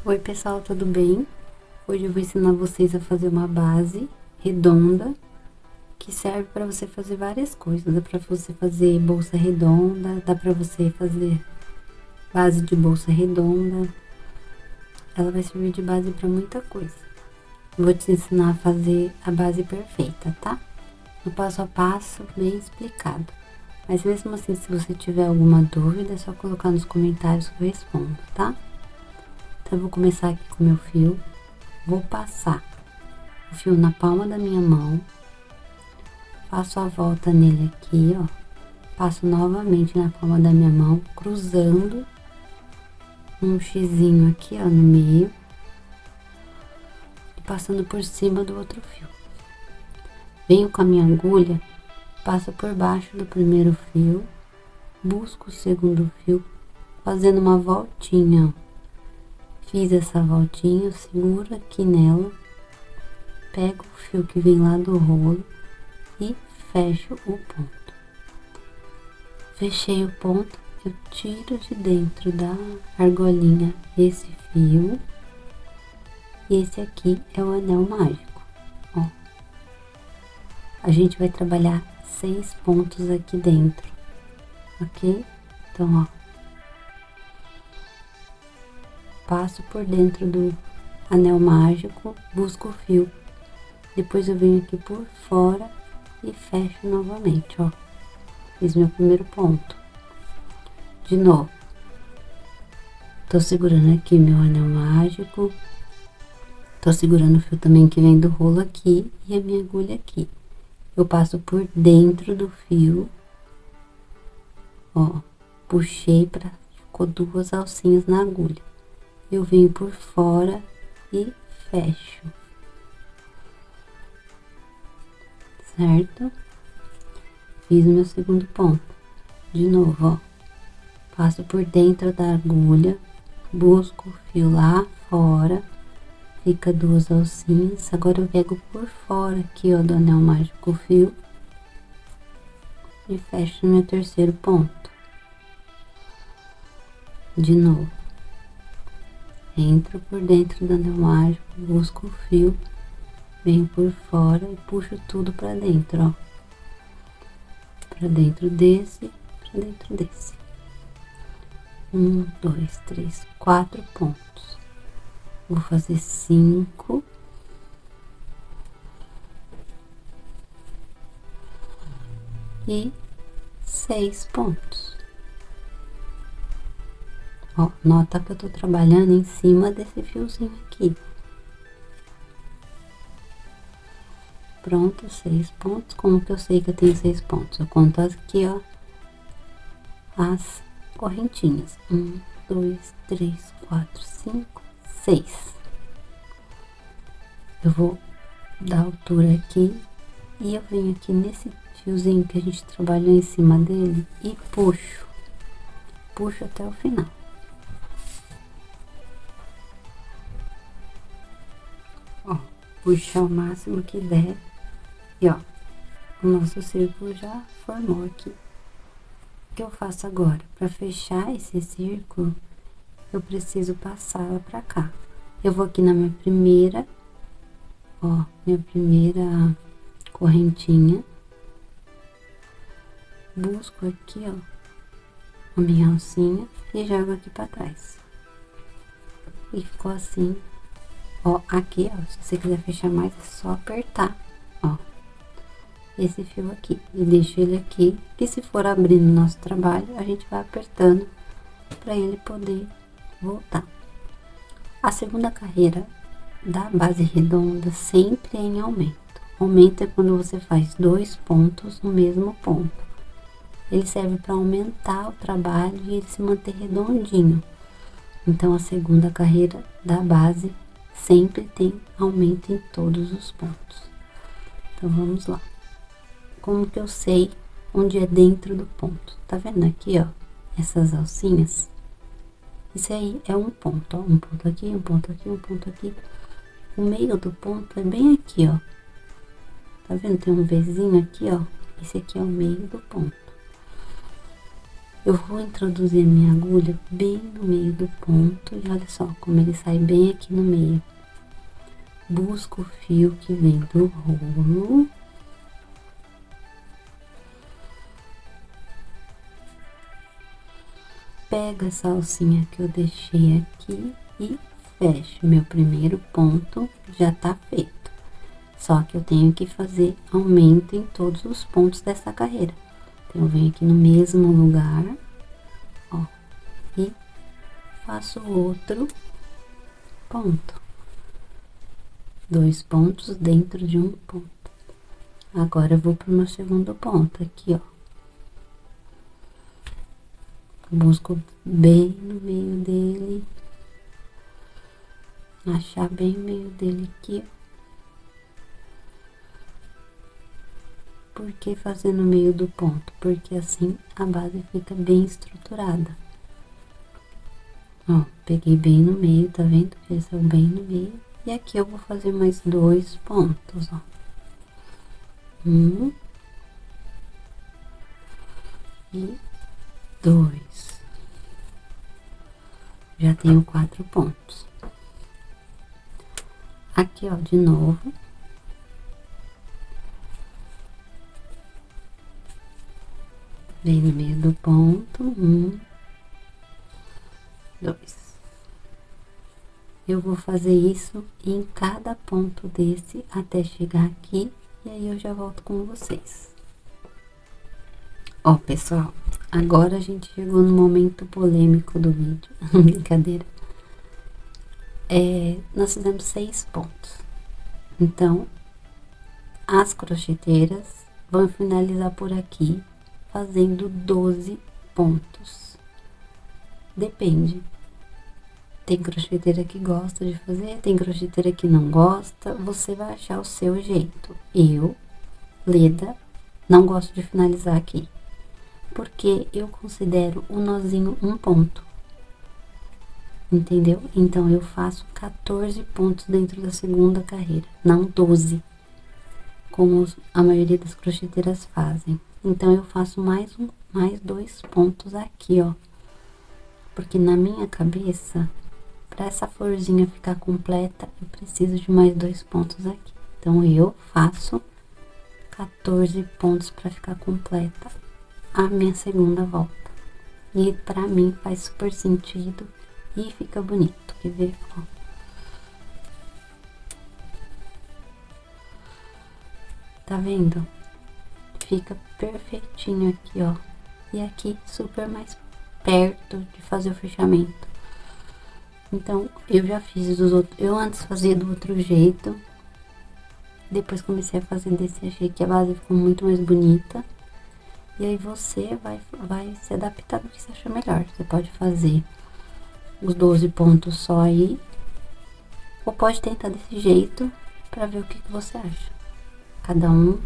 Oi pessoal, tudo bem? Hoje eu vou ensinar vocês a fazer uma base redonda que serve para você fazer várias coisas. Dá para você fazer bolsa redonda, dá para você fazer base de bolsa redonda. Ela vai servir de base para muita coisa. Vou te ensinar a fazer a base perfeita, tá? No passo a passo, bem explicado. Mas mesmo assim, se você tiver alguma dúvida, é só colocar nos comentários que eu respondo, tá? Então, eu vou começar aqui com o meu fio. Vou passar o fio na palma da minha mão, passo a volta nele aqui, ó, passo novamente na palma da minha mão, cruzando um xizinho aqui, ó, no meio, e passando por cima do outro fio. Venho com a minha agulha, passo por baixo do primeiro fio, busco o segundo fio, fazendo uma voltinha, ó. Fiz essa voltinha, eu seguro aqui nela, pego o fio que vem lá do rolo e fecho o ponto. Fechei o ponto, eu tiro de dentro da argolinha esse fio. E esse aqui é o anel mágico, ó. A gente vai trabalhar 6 pontos aqui dentro, ok? Então, ó. Passo por dentro do anel mágico, busco o fio. Depois eu venho aqui por fora e fecho novamente, ó. Fiz meu primeiro ponto. De novo. Tô segurando aqui meu anel mágico. Tô segurando o fio também que vem do rolo aqui e a minha agulha aqui. Eu passo por dentro do fio. Ó, puxei ficou 2 alcinhas na agulha. Eu venho por fora e fecho. Certo? Fiz o meu segundo ponto. De novo, ó. Passo por dentro da agulha, busco o fio lá fora, fica 2 alcinhas. Agora eu pego por fora aqui, ó, do anel mágico o fio e fecho no meu terceiro ponto. De novo. Entro por dentro do anel mágico, busco o fio, venho por fora e puxo tudo pra dentro, ó. Pra dentro desse, pra dentro desse. 1, 2, 3, 4 pontos. Vou fazer 5. E 6 pontos. Ó, nota que eu tô trabalhando em cima desse fiozinho aqui. Pronto, 6 pontos. Como que eu sei que eu tenho 6 pontos? Eu conto aqui, ó, as correntinhas. 1, 2, 3, 4, 5, 6. Eu vou dar altura aqui e eu venho aqui nesse fiozinho que a gente trabalhou em cima dele e puxo. Puxo até o final. Ó, puxar o máximo que der. E ó, o nosso círculo já formou aqui. O que eu faço agora? Para fechar esse círculo, eu preciso passá-la pra cá. Eu vou aqui na minha primeira, ó, minha primeira correntinha. Busco aqui, ó, a minha alcinha e jogo aqui pra trás. E ficou assim. Ó, aqui, ó, se você quiser fechar mais, é só apertar, ó, esse fio aqui. E deixo ele aqui, que se for abrindo o nosso trabalho, a gente vai apertando pra ele poder voltar. A segunda carreira da base redonda sempre é em aumento. Aumento é quando você faz 2 pontos no mesmo ponto. Ele serve para aumentar o trabalho e ele se manter redondinho. Então, a segunda carreira da base sempre tem aumento em todos os pontos. Então, vamos lá. Como que eu sei onde é dentro do ponto? Tá vendo aqui, ó, essas alcinhas? Isso aí é um ponto, ó, um ponto aqui, um ponto aqui, um ponto aqui. O meio do ponto é bem aqui, ó. Tá vendo? Tem um Vzinho aqui, ó. Esse aqui é o meio do ponto. Eu vou introduzir a minha agulha bem no meio do ponto e olha só como ele sai bem aqui no meio. Busco o fio que vem do rolo. Pego essa alcinha que eu deixei aqui e fecho. Meu primeiro ponto já tá feito. Só que eu tenho que fazer aumento em todos os pontos dessa carreira. Então, eu venho aqui no mesmo lugar, ó, e faço outro ponto. 2 pontos dentro de um ponto. Agora, eu vou pro meu segundo ponto aqui, ó. Busco bem no meio dele. Achar bem o meio dele aqui, ó. Por que fazer no meio do ponto? Porque assim a base fica bem estruturada. Ó, peguei bem no meio, tá vendo? Esse é o bem no meio. E aqui eu vou fazer mais 2 pontos, ó. 1 e 2. Já tenho 4 pontos. Aqui, ó, de novo. Bem no meio do ponto, 1, 2. Eu vou fazer isso em cada ponto desse até chegar aqui, e aí eu já volto com vocês. Ó, pessoal, agora a gente chegou no momento polêmico do vídeo, brincadeira. Nós fizemos 6 pontos, então, as crocheteiras vão finalizar por aqui, fazendo 12 pontos. Depende. Tem crocheteira que gosta de fazer, tem crocheteira que não gosta. Você vai achar o seu jeito. Eu, Leda, não gosto de finalizar aqui, porque eu considero o nozinho um ponto. Entendeu? Então, eu faço 14 pontos dentro da segunda carreira, não 12, como a maioria das crocheteiras fazem. Então, eu faço mais 2 pontos aqui, ó. Porque na minha cabeça, para essa florzinha ficar completa, eu preciso de mais 2 pontos aqui. Então, eu faço 14 pontos para ficar completa a minha segunda volta. E para mim faz super sentido e fica bonito. Quer ver? Ó. Tá vendo? Fica perfeitinho aqui, ó. E aqui super mais perto de fazer o fechamento. Então, eu já fiz dos outros. Eu antes fazia do outro jeito. Depois comecei a fazer desse, achei que a base ficou muito mais bonita. E aí você vai se adaptar do que você achar melhor. Você pode fazer os 12 pontos só aí. Ou pode tentar desse jeito pra ver o que você acha. Cada um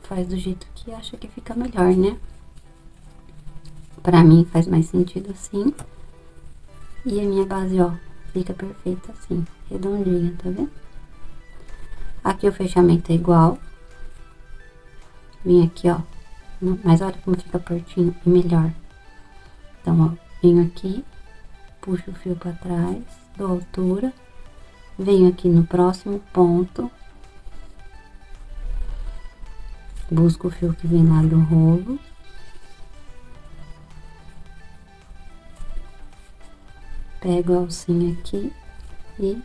faz do jeito que acha que fica melhor, né? Pra mim faz mais sentido assim. E a minha base, ó, fica perfeita assim, redondinha, tá vendo? Aqui o fechamento é igual. Vim aqui, ó. Mas olha como fica pertinho e melhor. Então, ó, venho aqui, puxo o fio pra trás, dou altura. Venho aqui no próximo ponto. Busco o fio que vem lá do rolo. Pego a alcinha aqui e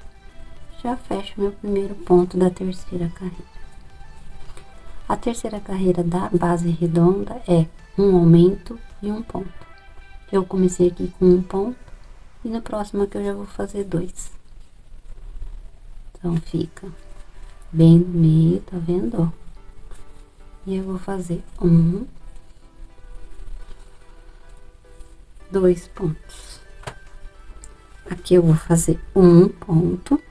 já fecho meu primeiro ponto da terceira carreira. A terceira carreira da base redonda é um aumento e um ponto. Eu comecei aqui com um ponto e no próximo aqui eu já vou fazer 2. Então, fica bem no meio, tá vendo, ó? E eu vou fazer 2 pontos. Aqui eu vou fazer um ponto.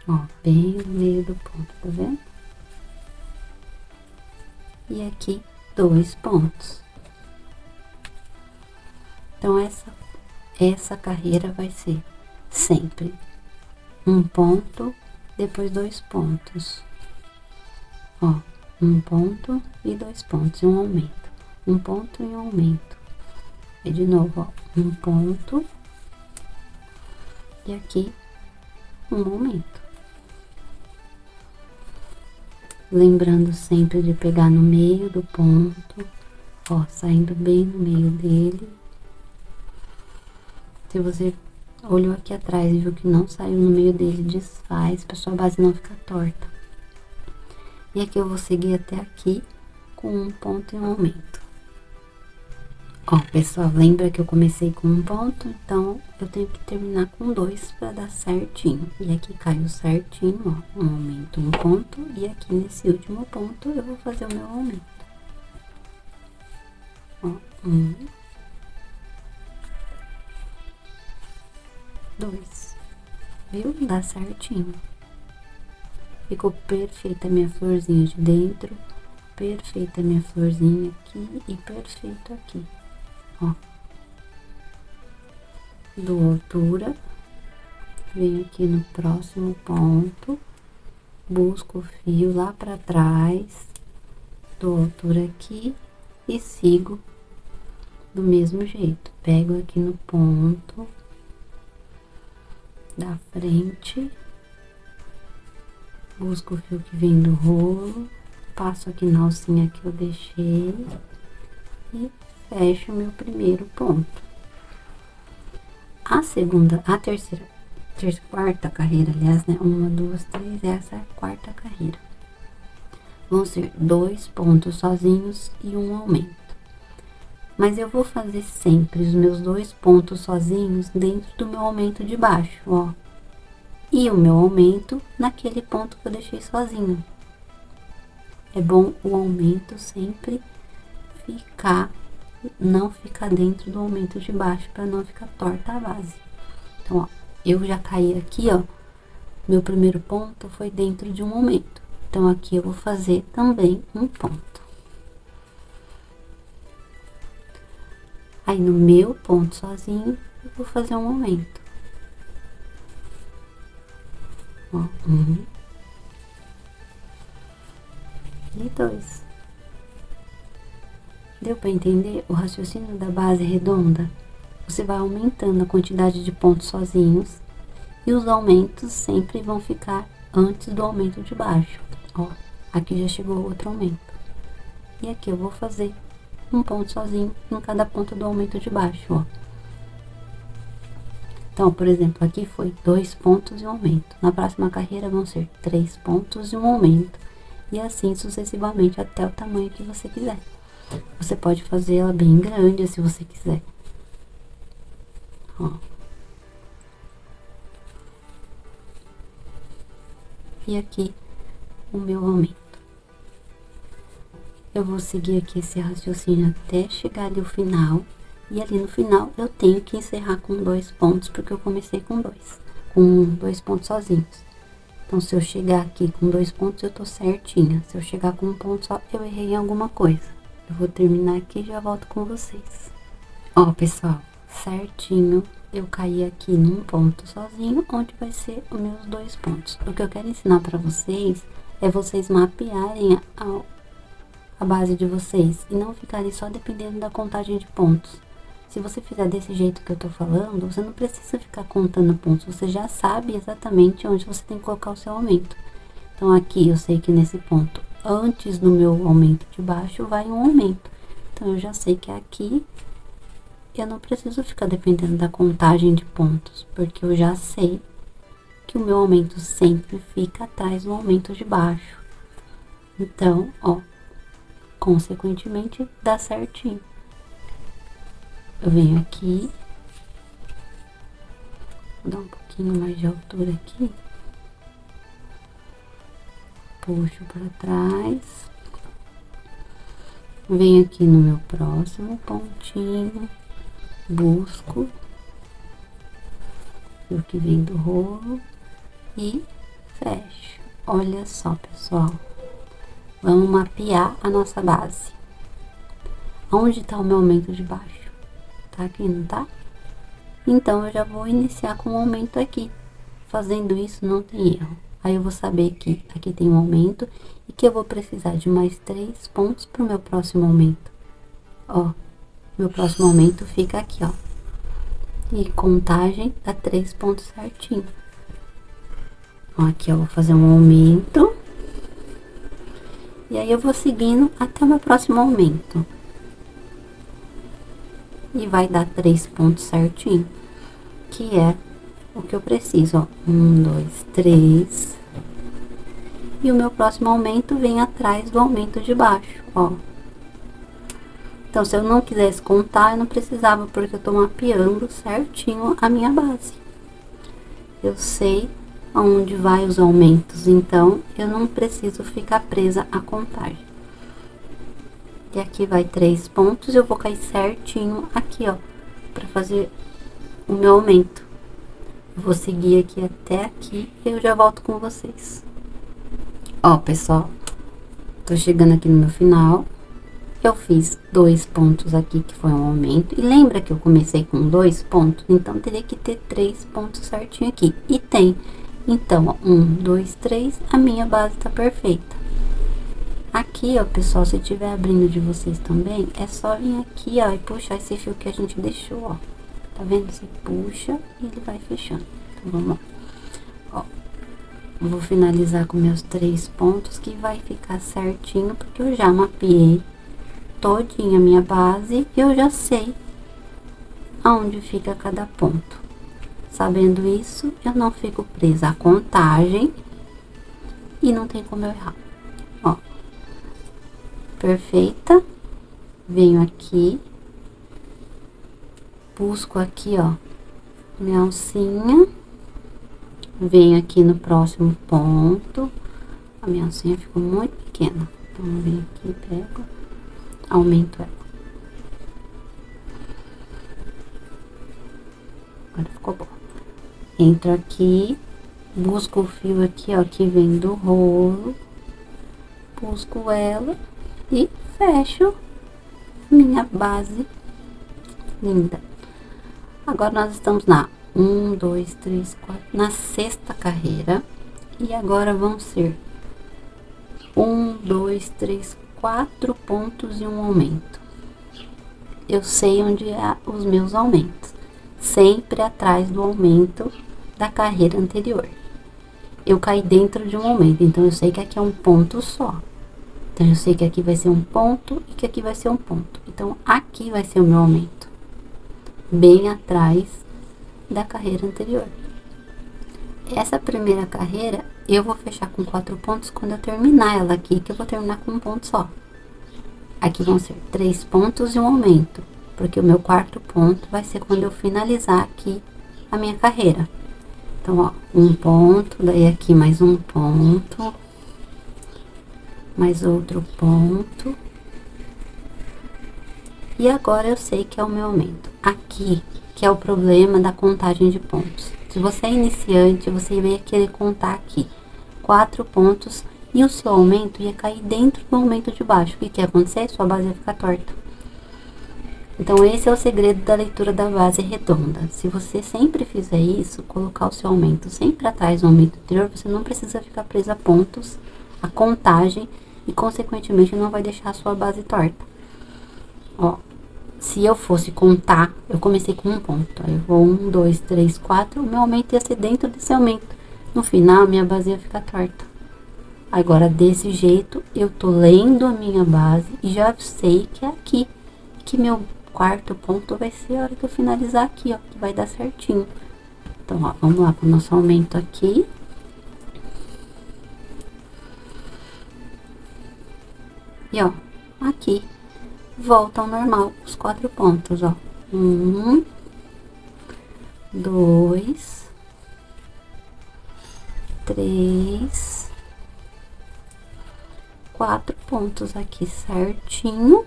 Ó, bem no meio do ponto, tá vendo? E aqui 2 pontos. Então, essa carreira vai ser sempre um ponto, depois 2 pontos. Ó, um ponto e 2 pontos e um aumento, um ponto e um aumento. E de novo, ó, um ponto e aqui um aumento. Lembrando sempre de pegar no meio do ponto, ó, saindo bem no meio dele. Se você olhou aqui atrás e viu que não saiu no meio dele, desfaz para sua base não ficar torta. E aqui eu vou seguir até aqui com um ponto e um aumento. Ó, pessoal, lembra que eu comecei com um ponto, então eu tenho que terminar com 2 para dar certinho. E aqui caiu certinho, ó, um aumento, um ponto, e aqui nesse último ponto eu vou fazer o meu aumento. Ó, 1, 2, viu? Dá certinho. Ficou perfeita a minha florzinha de dentro, perfeita a minha florzinha aqui e perfeito aqui, ó. Dou altura, venho aqui no próximo ponto, busco o fio lá pra trás, dou altura aqui e sigo do mesmo jeito. Pego aqui no ponto da frente, busco o fio que vem do rolo, passo aqui na alcinha que eu deixei e fecho meu primeiro ponto. A terceira, quarta carreira, aliás, né? 1, 2, 3, essa é a quarta carreira. Vão ser 2 pontos sozinhos e um aumento. Mas eu vou fazer sempre os meus 2 pontos sozinhos dentro do meu aumento de baixo, ó. E o meu aumento naquele ponto que eu deixei sozinho. É bom o aumento sempre não ficar dentro do aumento de baixo, para não ficar torta a base. Então, ó, eu já caí aqui, ó, meu primeiro ponto foi dentro de um aumento. Então, aqui eu vou fazer também um ponto. Aí, no meu ponto sozinho, eu vou fazer um aumento. Ó, 1 e 2. Deu para entender o raciocínio da base redonda? Você vai aumentando a quantidade de pontos sozinhos e os aumentos sempre vão ficar antes do aumento de baixo. Ó, aqui já chegou outro aumento. E aqui eu vou fazer um ponto sozinho em cada ponta do aumento de baixo, ó. Então, por exemplo, aqui foi 2 pontos e um aumento. Na próxima carreira vão ser 3 pontos e um aumento. E assim sucessivamente até o tamanho que você quiser. Você pode fazer ela bem grande se você quiser. Ó. E aqui o meu aumento. Eu vou seguir aqui esse raciocínio até chegar ali ao final. E ali no final eu tenho que encerrar com 2 pontos, porque eu comecei com 2 pontos sozinhos. Então, se eu chegar aqui com 2 pontos, eu tô certinha. Se eu chegar com um ponto só, eu errei em alguma coisa. Eu vou terminar aqui e já volto com vocês. Ó, pessoal, certinho, eu caí aqui num ponto sozinho, onde vai ser os meus 2 pontos. O que eu quero ensinar pra vocês é vocês mapearem a base de vocês e não ficarem só dependendo da contagem de pontos. Se você fizer desse jeito que eu tô falando, você não precisa ficar contando pontos, você já sabe exatamente onde você tem que colocar o seu aumento. Então, aqui eu sei que nesse ponto, antes do meu aumento de baixo, vai um aumento. Então, eu já sei que aqui eu não preciso ficar dependendo da contagem de pontos, porque eu já sei que o meu aumento sempre fica atrás do aumento de baixo. Então, ó, consequentemente, dá certinho. Eu venho aqui, vou dar um pouquinho mais de altura aqui, puxo para trás, venho aqui no meu próximo pontinho, busco o que vem do rolo e fecho. Olha só, pessoal, vamos mapear a nossa base. Onde tá o meu aumento de baixo? Tá aqui, não tá? Então, eu já vou iniciar com o aumento aqui. Fazendo isso, não tem erro. Aí eu vou saber que aqui tem um aumento e que eu vou precisar de mais 3 pontos pro meu próximo aumento. Ó, meu próximo aumento fica aqui, ó. E contagem dá 3 pontos certinho. Ó, aqui eu vou fazer um aumento. E aí eu vou seguindo até o meu próximo aumento. E vai dar 3 pontos certinho. Que é o que eu preciso, ó. 1, 2, 3. E o meu próximo aumento vem atrás do aumento de baixo, ó. Então, se eu não quisesse contar, eu não precisava, porque eu tô mapeando certinho a minha base. Eu sei aonde vai os aumentos, então eu não preciso ficar presa à contagem. E aqui vai 3 pontos, eu vou cair certinho aqui, ó, pra fazer o meu aumento. Eu vou seguir aqui até aqui e eu já volto com vocês. Ó, pessoal, tô chegando aqui no meu final. Eu fiz 2 pontos aqui, que foi um aumento. E lembra que eu comecei com 2 pontos? Então, teria que ter 3 pontos certinho aqui. E tem. Então, ó, 1, 2, 3, a minha base tá perfeita. Aqui, ó, pessoal, se tiver abrindo de vocês também, é só vir aqui, ó, e puxar esse fio que a gente deixou, ó. Tá vendo? Você puxa e ele vai fechando. Então, vamos lá. Ó, vou finalizar com meus 3 pontos, que vai ficar certinho, porque eu já mapeei todinha a minha base e eu já sei aonde fica cada ponto. Sabendo isso, eu não fico presa à contagem e não tem como eu errar. Ó, perfeita. Venho aqui, busco aqui, ó, minha alcinha, venho aqui no próximo ponto. A minha alcinha ficou muito pequena, então eu venho aqui, pego, aumento ela. Agora ficou bom. Entro aqui, busco o fio aqui, ó, que vem do rolo, busco ela e fecho minha base linda. Agora nós estamos na 1, 2, 3, 4, na 6ª carreira. E agora vão ser 1, 2, 3, 4 pontos e um aumento. Eu sei onde é os meus aumentos, sempre atrás do aumento da carreira anterior. Eu caí dentro de um aumento, então eu sei que aqui é um ponto só. Então eu sei que aqui vai ser um ponto e que aqui vai ser um ponto. Então aqui vai ser o meu aumento, bem atrás da carreira anterior. Essa primeira carreira eu vou fechar com 4 pontos quando eu terminar ela aqui, que eu vou terminar com um ponto só. Aqui vão ser 3 pontos e um aumento, porque o meu 4º ponto vai ser quando eu finalizar aqui a minha carreira. Então, ó, um ponto, daí aqui mais um ponto, mais outro ponto. E agora eu sei que é o meu aumento. Aqui, que é o problema da contagem de pontos. Se você é iniciante, você ia querer contar aqui 4 pontos e o seu aumento ia cair dentro do aumento de baixo. O que ia acontecer? Sua base ia ficar torta. Então, esse é o segredo da leitura da base redonda. Se você sempre fizer isso, colocar o seu aumento sempre atrás do aumento anterior, você não precisa ficar preso a pontos, a contagem, e consequentemente não vai deixar a sua base torta. Ó, se eu fosse contar, eu comecei com um ponto, aí eu vou 1, 2, 3, 4, o meu aumento ia ser dentro desse aumento. No final, minha base ia ficar torta. Agora, desse jeito, eu tô lendo a minha base e já sei que é aqui, que meu 4º ponto vai ser a hora que eu finalizar aqui, ó, que vai dar certinho. Então, ó, vamos lá pro nosso aumento aqui. E, ó, aqui, volta ao normal, os 4 pontos, ó. 1, 2, 3, 4 pontos aqui certinho.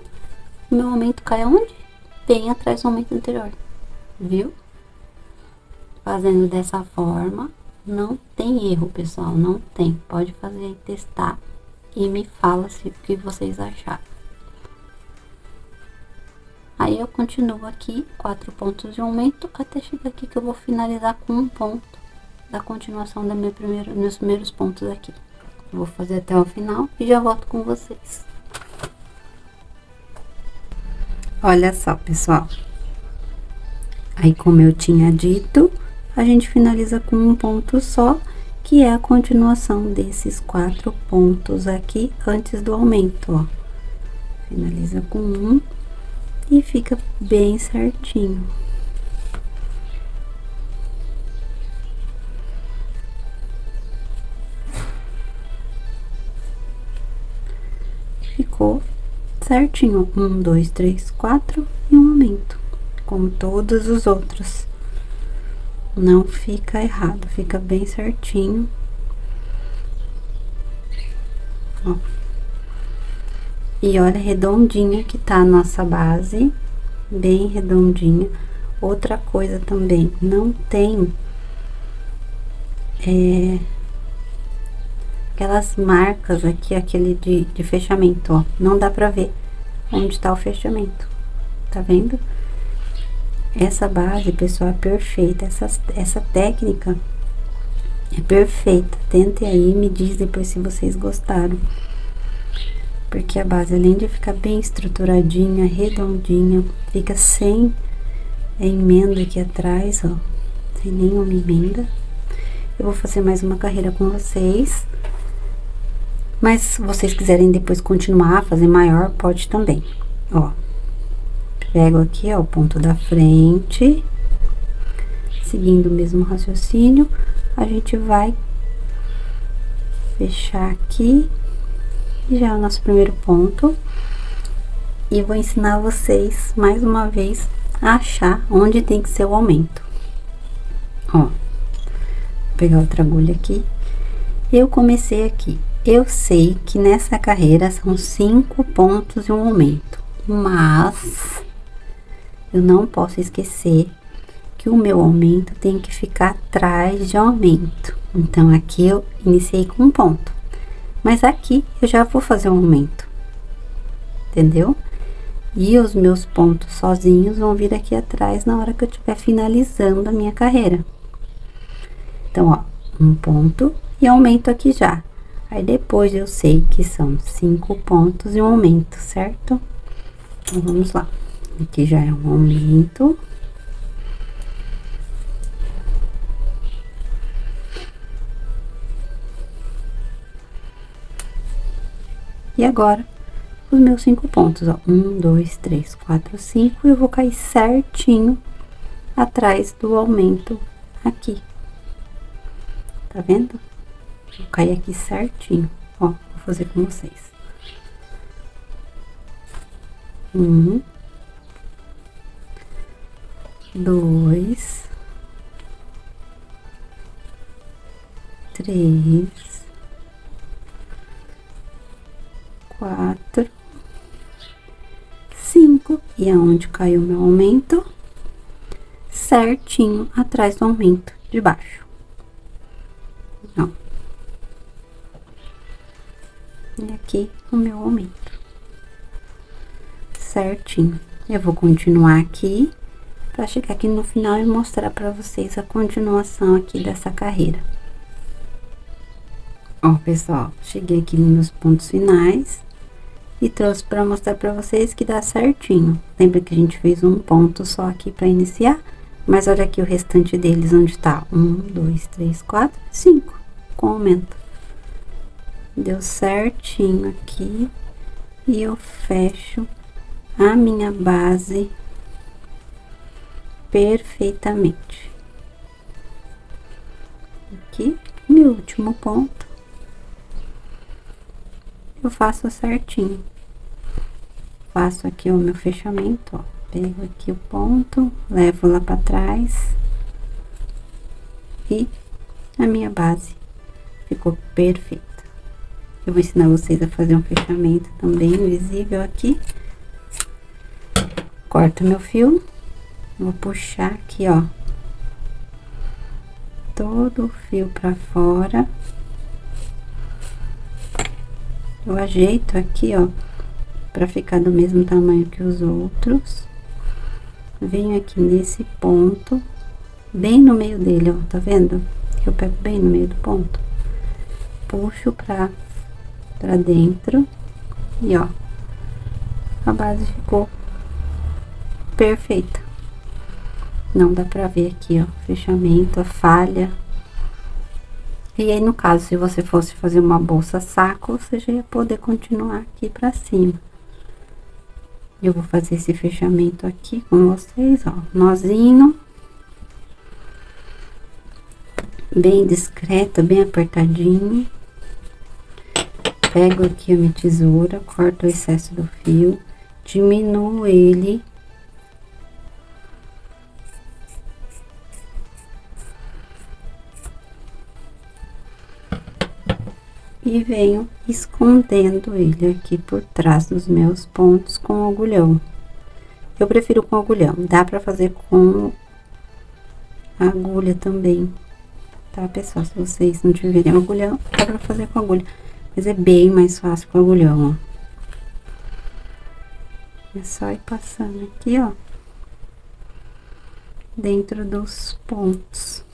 Meu aumento cai onde? Bem atrás do aumento anterior, viu? Fazendo dessa forma, não tem erro, pessoal, não tem. Pode fazer e testar e me fala se o que vocês acharam. Aí eu continuo aqui, 4 pontos de aumento, até chegar aqui que eu vou finalizar com um ponto da continuação da meus primeiros pontos aqui. Eu vou fazer até o final e já volto com vocês. Olha só, pessoal. Aí, como eu tinha dito, a gente finaliza com um ponto só, que é a continuação desses 4 pontos aqui antes do aumento, ó. Finaliza com um e fica bem certinho. Ficou certinho, 1, 2, 3, 4 e um aumento, como todos os outros. Não fica errado, fica bem certinho. Ó. E olha redondinha que tá a nossa base, bem redondinha. Outra coisa também, não tem aquelas marcas aqui, aquele de fechamento, ó. Não dá pra ver onde tá o fechamento, tá vendo? Essa base, pessoal, é perfeita. Essa técnica é perfeita. Tentem aí e me diz depois se vocês gostaram. Porque a base, além de ficar bem estruturadinha, redondinha, fica sem emenda aqui atrás, ó. Sem nenhuma emenda. Eu vou fazer mais uma carreira com vocês. Mas se vocês quiserem depois continuar, fazer maior, pode também. Ó. Pego aqui, ó, o ponto da frente. Seguindo o mesmo raciocínio, a gente vai fechar aqui. E já é o nosso primeiro ponto. E vou ensinar vocês, mais uma vez, a achar onde tem que ser o aumento. Ó. Vou pegar outra agulha aqui. Eu comecei aqui. Eu sei que nessa carreira são 5 pontos e um aumento. Mas eu não posso esquecer que o meu aumento tem que ficar atrás de aumento. Então, aqui eu iniciei com um ponto. Mas aqui eu já vou fazer um aumento. Entendeu? E os meus pontos sozinhos vão vir aqui atrás na hora que eu estiver finalizando a minha carreira. Então, ó, um ponto e aumento aqui já. Aí, depois eu sei que são 5 pontos e um aumento, certo? Então, vamos lá. Aqui já é um aumento. E agora, os meus 5 pontos, ó. 1, 2, 3, 4, 5. E eu vou cair certinho atrás do aumento aqui. Tá vendo? Vou cair aqui certinho. Ó, vou fazer com vocês. 1, 2, 3, 4, 5. E aonde caiu meu aumento? Certinho atrás do aumento de baixo. Ó. E aqui o meu aumento. Certinho. Eu vou continuar aqui para chegar aqui no final e mostrar para vocês a continuação aqui dessa carreira. Ó, pessoal, cheguei aqui nos meus pontos finais e trouxe para mostrar para vocês que dá certinho. Lembra que a gente fez um ponto só aqui para iniciar? Mas olha aqui o restante deles, onde tá? 1, 2, 3, 4, 5, com aumento. Deu certinho aqui e eu fecho a minha base perfeitamente. Aqui, meu último ponto, eu faço certinho. Faço aqui o meu fechamento, ó. Pego aqui o ponto, levo lá pra trás e a minha base ficou perfeita. Eu vou ensinar vocês a fazer um fechamento também visível aqui. Corto meu fio, vou puxar aqui, ó, todo o fio pra fora. Eu ajeito aqui, ó, pra ficar do mesmo tamanho que os outros. Venho aqui nesse ponto, bem no meio dele, ó, tá vendo? que eu pego bem no meio do ponto. Puxo pra dentro e ó, a base ficou perfeita. Não dá pra ver aqui, ó, fechamento, a falha. E aí, no caso, se você fosse fazer uma bolsa saco, você já ia poder continuar aqui pra cima. Eu vou fazer esse fechamento aqui com vocês, ó, nozinho. Bem discreto, bem apertadinho. Pego aqui a minha tesoura, corto o excesso do fio, diminuo ele. E venho escondendo ele aqui por trás dos meus pontos com agulhão. Eu prefiro com agulhão, dá pra fazer com agulha também, tá, pessoal? Se vocês não tiverem agulhão, dá pra fazer com agulha, mas é bem mais fácil com agulhão, ó. É só ir passando aqui, ó, dentro dos pontos.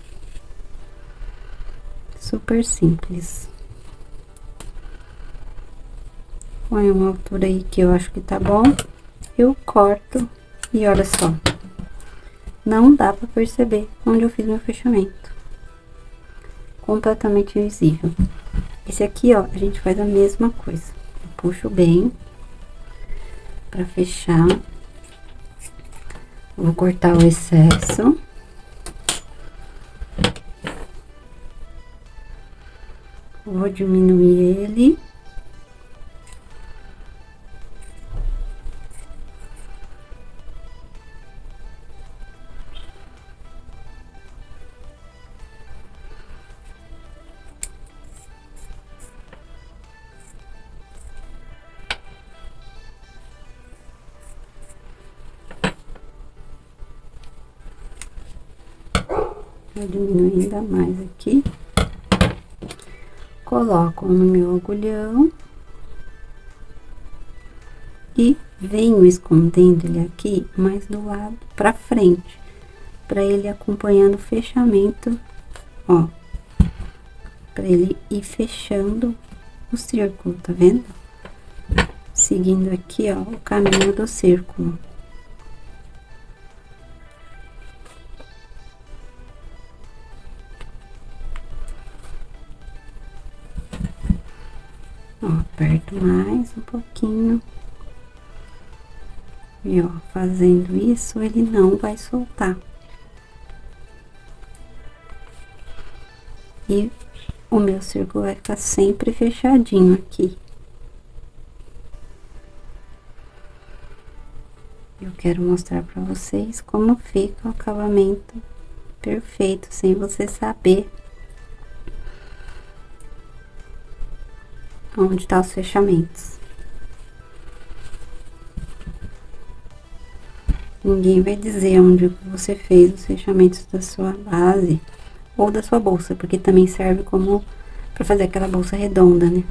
Super simples. Põe uma altura aí que eu acho que tá bom. Eu corto e olha só. Não dá pra perceber onde eu fiz meu fechamento. Completamente invisível. Esse aqui, ó, a gente faz a mesma coisa. Eu puxo bem pra fechar. Vou cortar o excesso. Vou diminuir ele. Vou diminuir ainda mais aqui. Coloco no meu agulhão. E venho escondendo ele aqui, mais do lado pra frente. Pra ele acompanhando o fechamento, ó. Pra ele ir fechando o círculo, tá vendo? Seguindo aqui, ó, o caminho do círculo. Ó, aperto mais um pouquinho. E ó, fazendo isso, ele não vai soltar. E o meu círculo vai ficar sempre fechadinho aqui. Eu quero mostrar pra vocês como fica o acabamento perfeito, sem você saber onde tá os fechamentos. Ninguém vai dizer onde você fez os fechamentos da sua base ou da sua bolsa, porque também serve como pra fazer aquela bolsa redonda, né?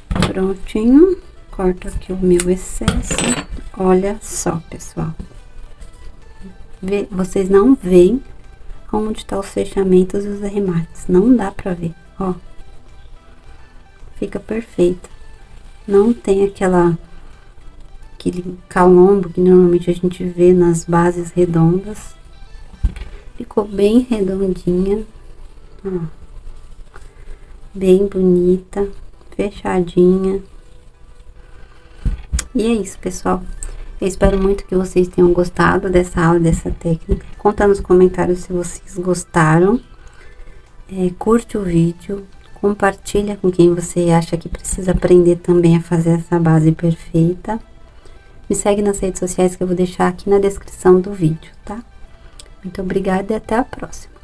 Prontinho, corto aqui o meu excesso. Olha só, pessoal. Vocês não veem onde tá os fechamentos e os arremates, não dá pra ver, ó. Fica perfeito. Não tem aquele calombo que normalmente a gente vê nas bases redondas. Ficou bem redondinha, ó. Bem bonita, fechadinha. E é isso, pessoal. Eu espero muito que vocês tenham gostado dessa aula, dessa técnica. Conta nos comentários se vocês gostaram. Curte o vídeo. Compartilha com quem você acha que precisa aprender também a fazer essa base perfeita. Me segue nas redes sociais que eu vou deixar aqui na descrição do vídeo, tá? Muito obrigada e até a próxima.